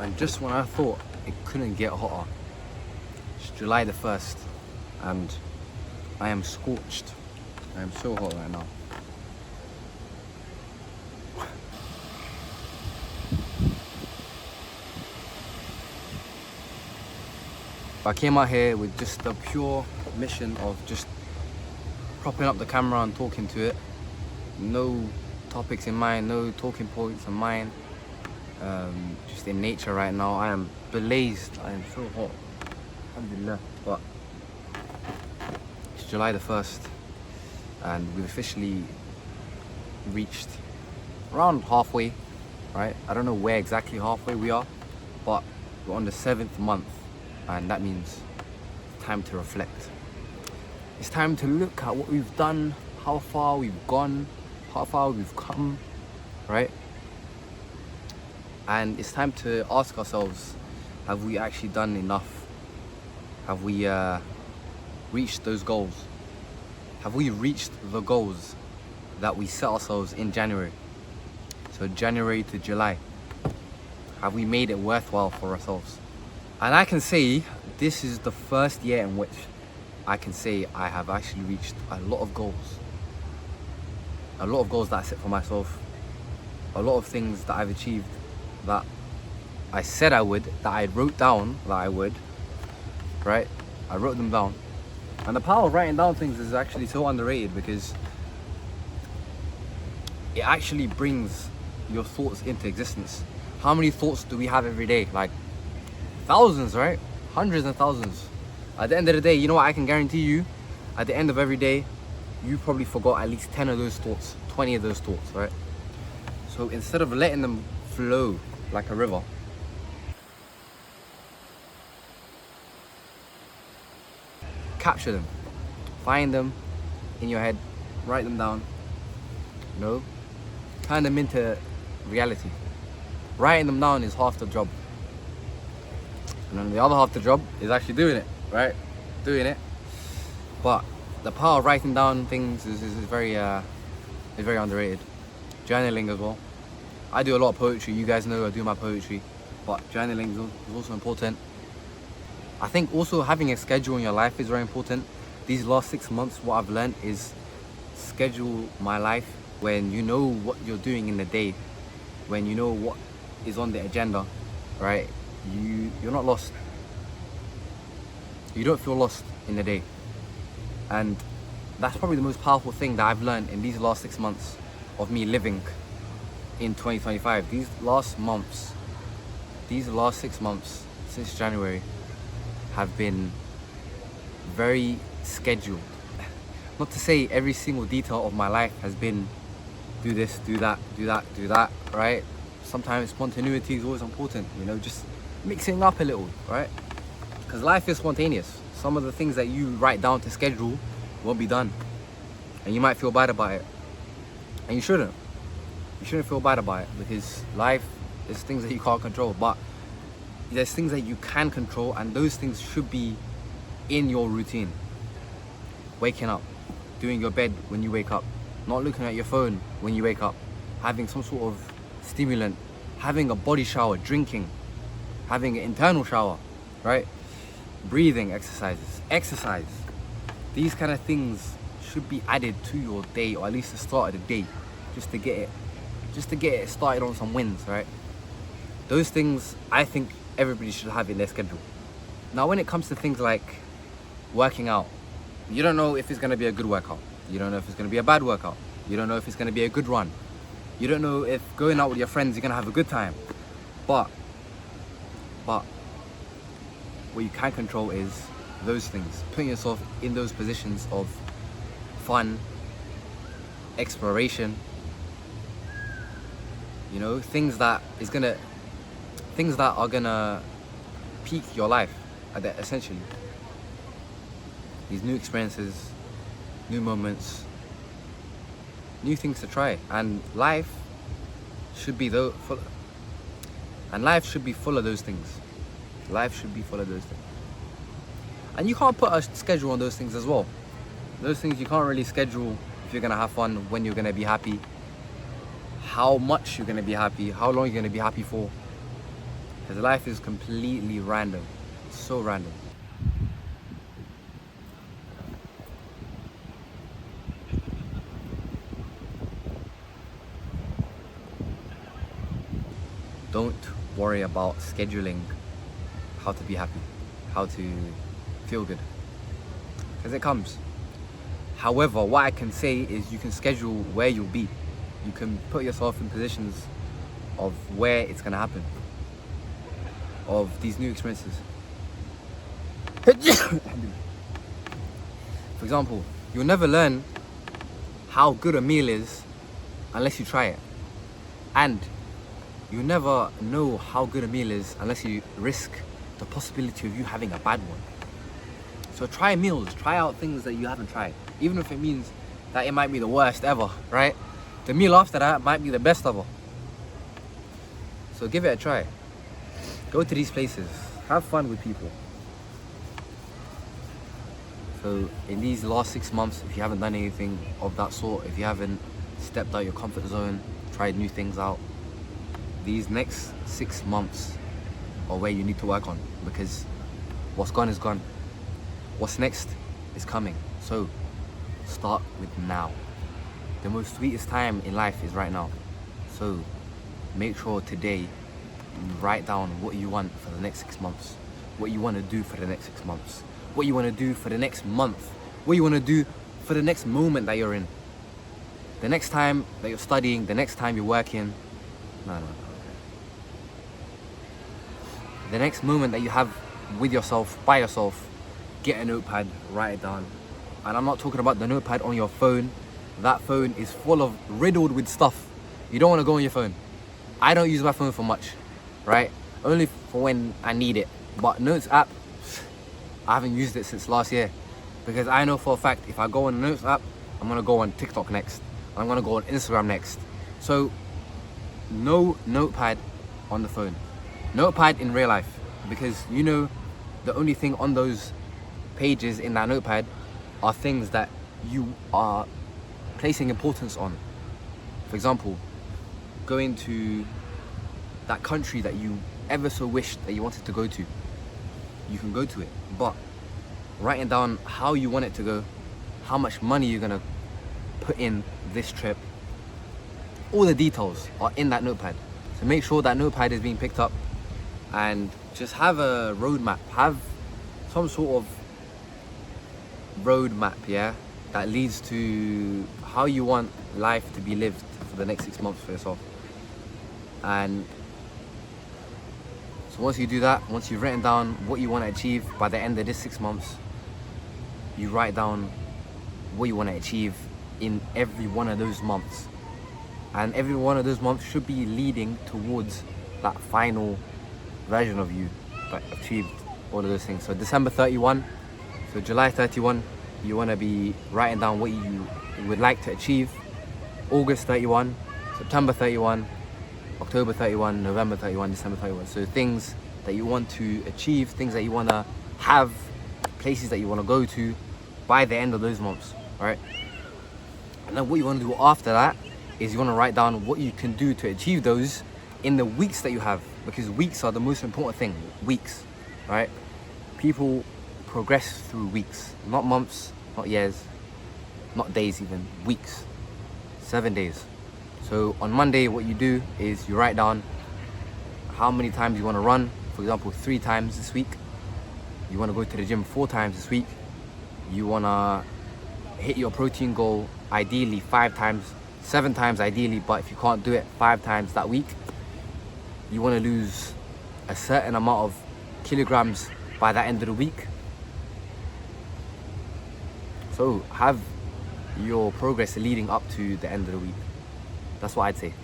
And just when I thought it couldn't get hotter, it's July the 1st, and I am scorched. I am so hot right now. I came out here with just the pure mission of just propping up the camera and talking to it. No topics in mind, no talking points in mind. Just in nature right now. I am blazed. I am so hot. Alhamdulillah. But it's July the 1st, and we've officially reached around halfway, right? I don't know where exactly halfway we are, but we're on the 7th month, and that means it's time to reflect. It's time to look at what we've done, how far we've gone, how far we've come, right? And it's time to ask ourselves, have we actually done enough? Have we reached those goals? Have we reached the goals that we set ourselves in January? So January to July. Have we made it worthwhile for ourselves? And I can say this is the first year in which I can say I have actually reached a lot of goals. A lot of goals that I set for myself. A lot of things that I've achieved that I said I would, that I wrote down that I would, right? I wrote them down. And the power of writing down things is actually so underrated, because it actually brings your thoughts into existence. How many thoughts do we have every day? Like thousands, right? Hundreds and thousands. At the end of the day, you know what I can guarantee you? At the end of every day, you probably forgot at least 10 of those thoughts, 20 of those thoughts, right? So instead of letting them flow like a river, capture them, find them in your head, write them down, you know, turn them into reality. Writing them down is half the job, and then the other half the job is actually doing it, right? Doing it. But the power of writing down things is very underrated. Journaling as well. I do a lot of poetry, you guys know I do my poetry, but journaling is also important. I think also having a schedule in your life is very important. These last 6 months, what I've learned is schedule my life when you know what you're doing in the day, when you know what is on the agenda, right? You're not lost. You don't feel lost in the day. And that's probably the most powerful thing that I've learned in these last 6 months of me living in 2025. These last 6 months since January have been very scheduled. Not to say every single detail of my life has been do this, do that, do that, do that, right? Sometimes spontaneity is always important, you know, just mixing up a little, right? Because life is spontaneous. Some of the things that you write down to schedule won't be done, and you might feel bad about it, and you shouldn't. You shouldn't feel bad about it, because life is things that you can't control, but there's things that you can control, and those things should be in your routine. Waking up, doing your bed when you wake up, not looking at your phone when you wake up, having some sort of stimulant, having a body shower, drinking, having an internal shower, right? Breathing exercise. These kind of things should be added to your day, or at least the start of the day, just to get it started on some wins, right? Those things I think everybody should have in their schedule. Now, when it comes to things like working out, you don't know if it's going to be a good workout. You don't know if it's going to be a bad workout. You don't know if it's going to be a good run. You don't know if going out with your friends you're going to have a good time. But what you can control is those things. Putting yourself in those positions of fun, exploration, you know, things that are gonna peak your life, essentially. These new experiences, new moments, new things to try, and life should be full of those things. Life should be full of those things. And you can't put a schedule on those things as well. Those things you can't really schedule if you're gonna have fun, when you're gonna be happy, how much you're gonna be happy, how long you're gonna be happy for. Because life is completely random. So random. Don't worry about scheduling how to be happy, how to feel good, because it comes. However, what I can say is you can schedule where you'll be. You can put yourself in positions of where it's gonna happen, of these new experiences. For example, you'll never learn how good a meal is unless you try it. And you never know how good a meal is unless you risk the possibility of you having a bad one. So try meals, try out things that you haven't tried. Even if it means that it might be the worst ever, right? The meal after that might be the best ever. So give it a try. Go to these places, have fun with people. So in these last 6 months, if you haven't done anything of that sort, if you haven't stepped out your comfort zone, tried new things out, these next 6 months are where you need to work on, because what's gone is gone. What's next is coming. So start with now. The most sweetest time in life is right now. So make sure today you write down what you want for the next 6 months, what you want to do for the next 6 months, what you want to do for the next month, what you want to do for the next moment that you're in. The next time that you're studying, the next time you're working, no. The next moment that you have with yourself, by yourself, get a notepad, write it down. And I'm not talking about the notepad on your phone. That phone is riddled with stuff. You don't want to go on your phone. I don't use my phone for much, right? Only for when I need it. But Notes app, I haven't used it since last year, because I know for a fact if I go on the Notes app, I'm gonna go on TikTok next. I'm gonna go on Instagram next. So no notepad on the phone. Notepad in real life, because you know the only thing on those pages in that notepad are things that you are placing importance on. For example, going to that country that you ever so wished that you wanted to go to, you can go to it, but writing down how you want it to go, how much money you're gonna put in this trip, all the details are in that notepad. So make sure that notepad is being picked up, and just have a roadmap, have some sort of roadmap, yeah, that leads to how you want life to be lived for the next 6 months for yourself. And so once you do that, once you've written down what you want to achieve by the end of this 6 months, you write down what you want to achieve in every one of those months. And every one of those months should be leading towards that final version of you that achieved all of those things. So December 31, so July 31, you want to be writing down what you would like to achieve. August 31, September 31, October 31, November 31, December 31. So things that you want to achieve, things that you want to have, places that you want to go to by the end of those months, right? And then what you want to do after that is you want to write down what you can do to achieve those in the weeks that you have, because weeks are the most important thing. Weeks, right? People progress through weeks, not months, not years, not days even, weeks, 7 days. So on Monday, what you do is you write down how many times you want to run. For example, 3 times this week. You want to go to the gym 4 times this week. You want to hit your protein goal, ideally 5 times, 7 times ideally, but if you can't do it 5 times that week, you want to lose a certain amount of kilograms by the end of the week. So have your progress leading up to the end of the week. That's what I'd say.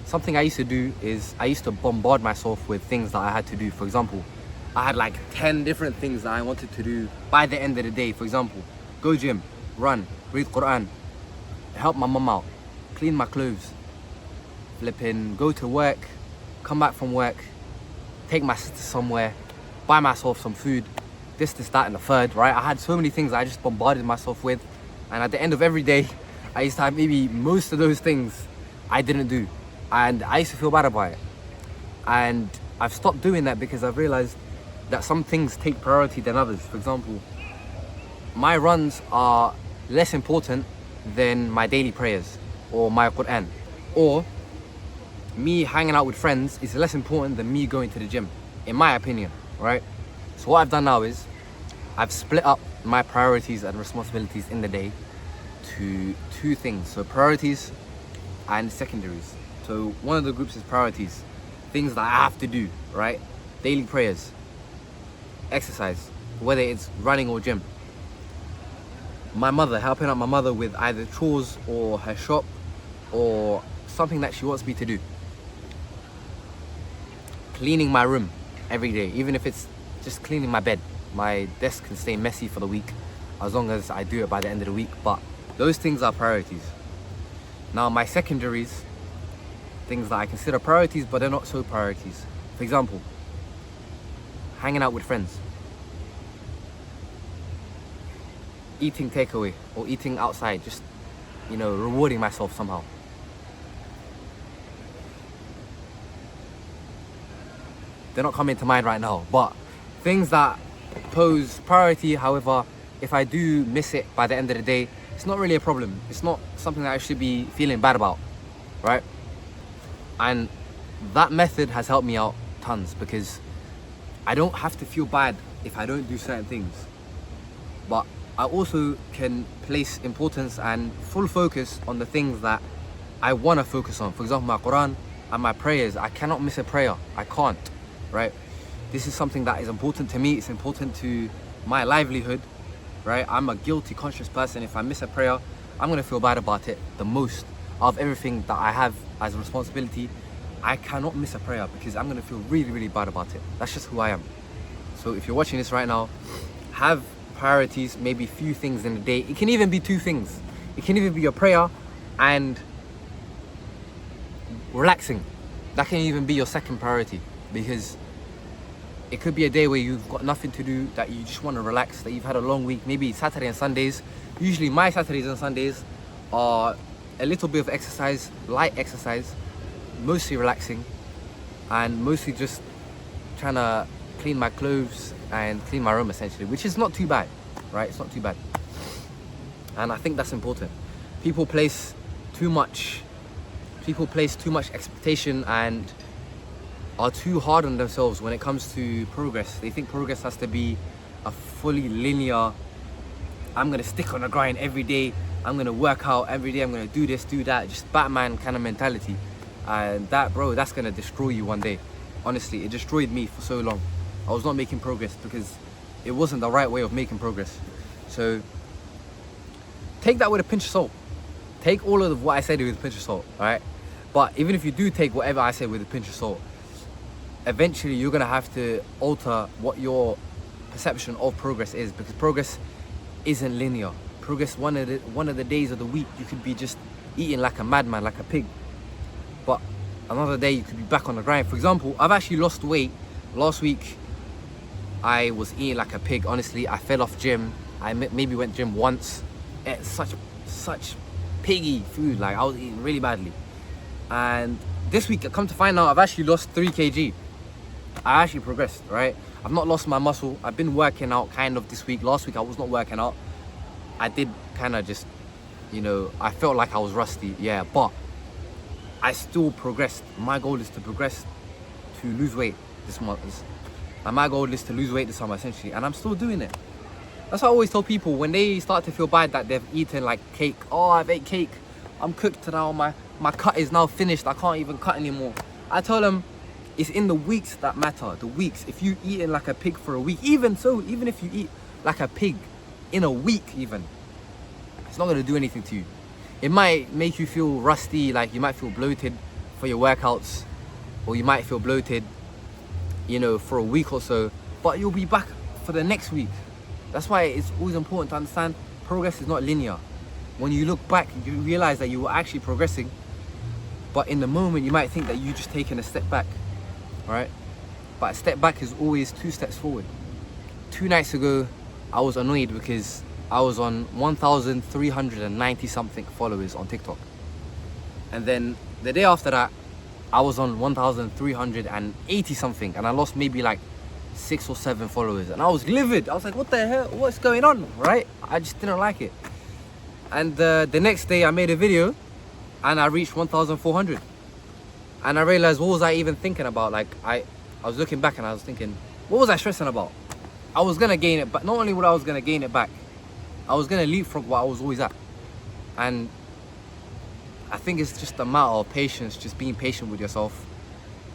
Something I used to do is I used to bombard myself with things that I had to do. For example, I had like 10 different things that I wanted to do by the end of the day. For example, go gym, run, read Quran, help my mum out, clean my clothes, flipping, go to work, come back from work, take my sister somewhere, buy myself some food, this, that, and the third, right? I had so many things that I just bombarded myself with, and at the end of every day, I used to have maybe most of those things I didn't do. And I used to feel bad about it. And I've stopped doing that because I've realized that some things take priority than others. For example, my runs are less important than my daily prayers or my Quran. Or me hanging out with friends is less important than me going to the gym, in my opinion, right? So what I've done now is I've split up my priorities and responsibilities in the day to two things. So priorities and secondaries. So one of the groups is priorities, things that I have to do, right? Daily prayers, exercise, whether it's running or gym. My mother, helping out my mother with either chores or her shop or something that she wants me to do. Cleaning my room every day, even if it's just cleaning my bed. My desk can stay messy for the week as long as I do it by the end of the week, but those things are priorities. Now my secondaries, things that I consider priorities but they're not so priorities. For example, hanging out with friends, eating takeaway or eating outside, just, you know, rewarding myself somehow. They're not coming to mind right now, but things that pose priority. However, if I do miss it by the end of the day, it's not really a problem. It's not something that I should be feeling bad about, right? And that method has helped me out tons because I don't have to feel bad if I don't do certain things. But I also can place importance and full focus on the things that I want to focus on. For example, my Quran and my prayers. I cannot miss a prayer. I can't, right? This is something that is important to me. It's important to my livelihood, right? I'm a guilty, conscious person. If I miss a prayer, I'm going to feel bad about it the most. Of everything that I have as a responsibility, I cannot miss a prayer because I'm going to feel really, really bad about it. That's just who I am. So if you're watching this right now, have priorities, maybe few things in a day. It can even be two things. It can even be your prayer and relaxing. That can even be your second priority because it could be a day where you've got nothing to do, that you just want to relax, that you've had a long week, maybe Saturday and Sundays. Usually my Saturdays and Sundays are a little bit of exercise, light exercise, mostly relaxing and mostly just trying to clean my clothes and clean my room essentially, which is not too bad, right? It's not too bad. And I think that's important. People place too much expectation and are too hard on themselves when it comes to progress. They think progress has to be a fully linear, I'm gonna stick on the grind every day, I'm gonna work out every day, I'm gonna do this, do that, just Batman kind of mentality. And that, bro, that's gonna destroy you one day. Honestly, it destroyed me for so long. I was not making progress because it wasn't the right way of making progress. So take that with a pinch of salt. Take all of what I said with a pinch of salt, all right? But even if you do take whatever I said with a pinch of salt, eventually you're gonna have to alter what your perception of progress is, because progress isn't linear. Progress, one of the days of the week, you could be just eating like a madman, like a pig. But another day you could be back on the grind. For example, I've actually lost weight. Last week, I was eating like a pig. Honestly, I fell off gym. I maybe went gym once. Ate such piggy food. Like I was eating really badly. And this week, I come to find out I've actually lost 3 kg. I actually progressed, right? I've not lost my muscle. I've been working out kind of this week. Last week, I was not working out. I did kind of just, you know, I felt like I was rusty, yeah, but I still progressed. My goal is to progress to lose weight this month. And my goal is to lose weight this summer, essentially, and I'm still doing it. That's what I always tell people when they start to feel bad that they've eaten like cake. Oh, I've ate cake. I'm cooked now. My cut is now finished. I can't even cut anymore. I tell them it's in the weeks that matter. The weeks. If you eating like a pig for a week, even if you eat like a pig in a week, even, it's not gonna do anything to you. It might make you feel rusty, like you might feel bloated for your workouts, or you might feel bloated, you know, for a week or so, but you'll be back for the next week. That's why it's always important to understand progress is not linear. When you look back, you realize that you were actually progressing, but in the moment you might think that you just taken a step back, all right? But a step back is always 2 steps forward. 2 nights ago, I was annoyed because I was on 1,390 something followers on TikTok. And then the day after that, I was on 1,380 something, and I lost maybe like 6 or 7 followers, and I was livid. I was like, what the hell, what's going on, right? I just didn't like it. And the next day I made a video and I reached 1,400, and I realized, what was I even thinking about? Like I was looking back and I was thinking, what was I stressing about? I was gonna gain it, but not only would I was gonna gain it back, I was gonna leapfrog what I was always at. And I think it's just a matter of patience, just being patient with yourself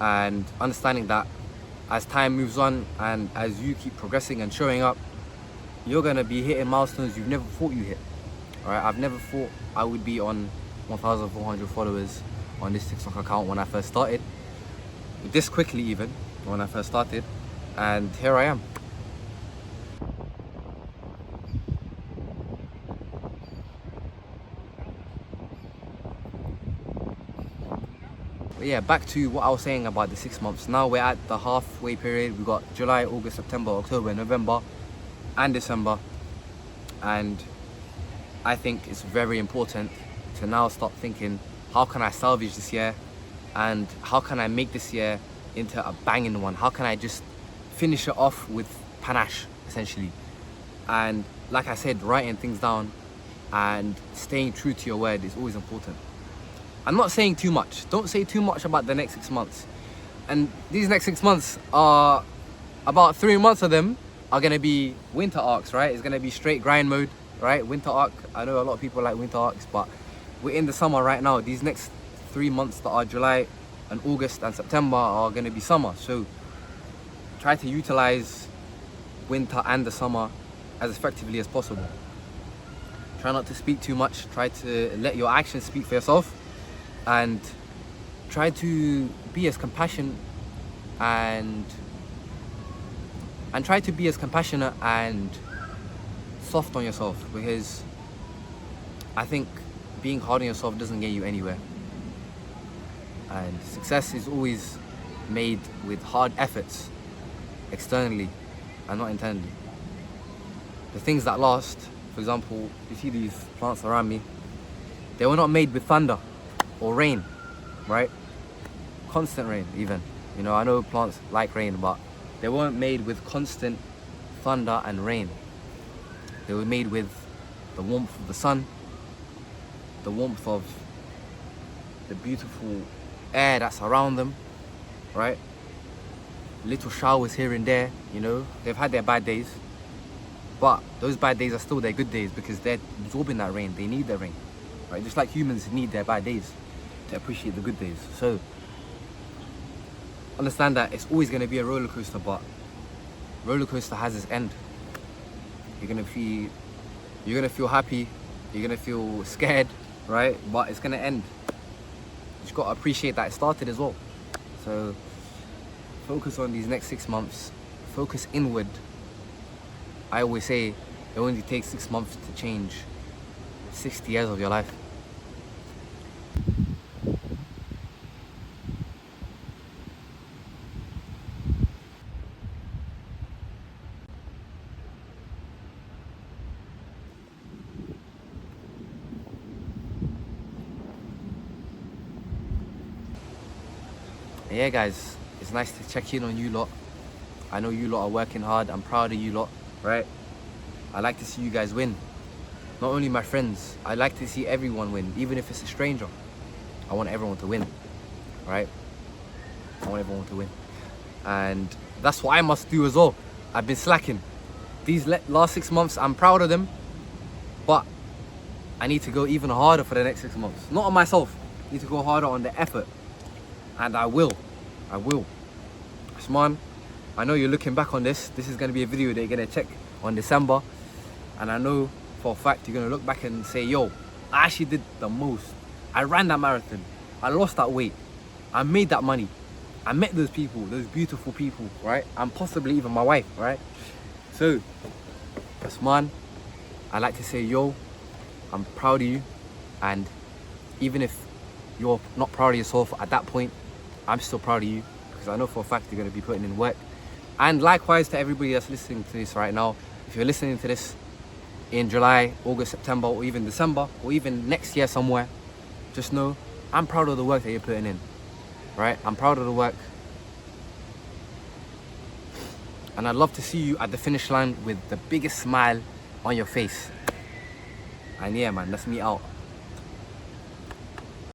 and understanding that as time moves on and as you keep progressing and showing up, you're gonna be hitting milestones you've never thought you hit. Alright, I've never thought I would be on 1,400 followers on this TikTok account when I first started. This quickly even, when I first started. And here I am. But yeah, back to what I was saying about the 6 months. Now we're at the halfway period. We've got July, August, September, October, November, and December. And I think it's very important to now start thinking, how can I salvage this year? And how can I make this year into a banging one? How can I just finish it off with panache, essentially? And like I said, writing things down and staying true to your word is always important. I'm not saying too much. Don't say too much about the next 6 months. And these next 6 months are, about 3 months of them are gonna be winter arcs, right? It's gonna be straight grind mode, right? Winter arc. I know a lot of people like winter arcs, but we're in the summer right now. These next 3 months that are July and August and September are gonna be summer. So try to utilize winter and the summer as effectively as possible. Try not to speak too much. Try to let your actions speak for yourself. And try to be as compassionate and try to be as compassionate and soft on yourself, because I think being hard on yourself doesn't get you anywhere. And success is always made with hard efforts externally and not internally. The things that last, for example, you see these plants around me, they were not made with thunder or rain, right? Constant rain even. You know, I know plants like rain, but they weren't made with constant thunder and rain. They were made with the warmth of the sun, the warmth of the beautiful air that's around them, right? Little showers here and there, you know. They've had their bad days, but those bad days are still their good days because they're absorbing that rain. They need the rain, right? Just like humans need their bad days to appreciate the good days. So understand that it's always going to be a roller coaster, but roller coaster has its end. You're gonna feel happy, you're gonna feel scared, right? But it's gonna end. You just gotta appreciate that it started as well. So focus on these next 6 months. Focus inward. I always say it only takes 6 months to change 60 years of your life. Yeah guys, it's nice to check in on you lot. I know you lot are working hard. I'm proud of you lot, right? I like to see you guys win. Not only my friends, I like to see everyone win, even if it's a stranger. I want everyone to win, right? I want everyone to win. And that's what I must do as well. I've been slacking. These last 6 months, I'm proud of them, but I need to go even harder for the next 6 months. Not on myself, I need to go harder on the effort. And I will. Usman, I know you're looking back on this. This is going to be a video that you're going to check on December. And I know for a fact you're going to look back and say, yo, I actually did the most. I ran that marathon. I lost that weight. I made that money. I met those people, those beautiful people, right? And possibly even my wife, right? So, Usman, I like to say, yo, I'm proud of you. And even if you're not proud of yourself at that point, I'm still proud of you, because I know for a fact you're going to be putting in work. And likewise to everybody that's listening to this right now, if you're listening to this in July, August, September, or even December, or even next year somewhere, just know I'm proud of the work that you're putting in, right? I'm proud of the work. And I'd love to see you at the finish line with the biggest smile on your face. And yeah, man, let's meet out.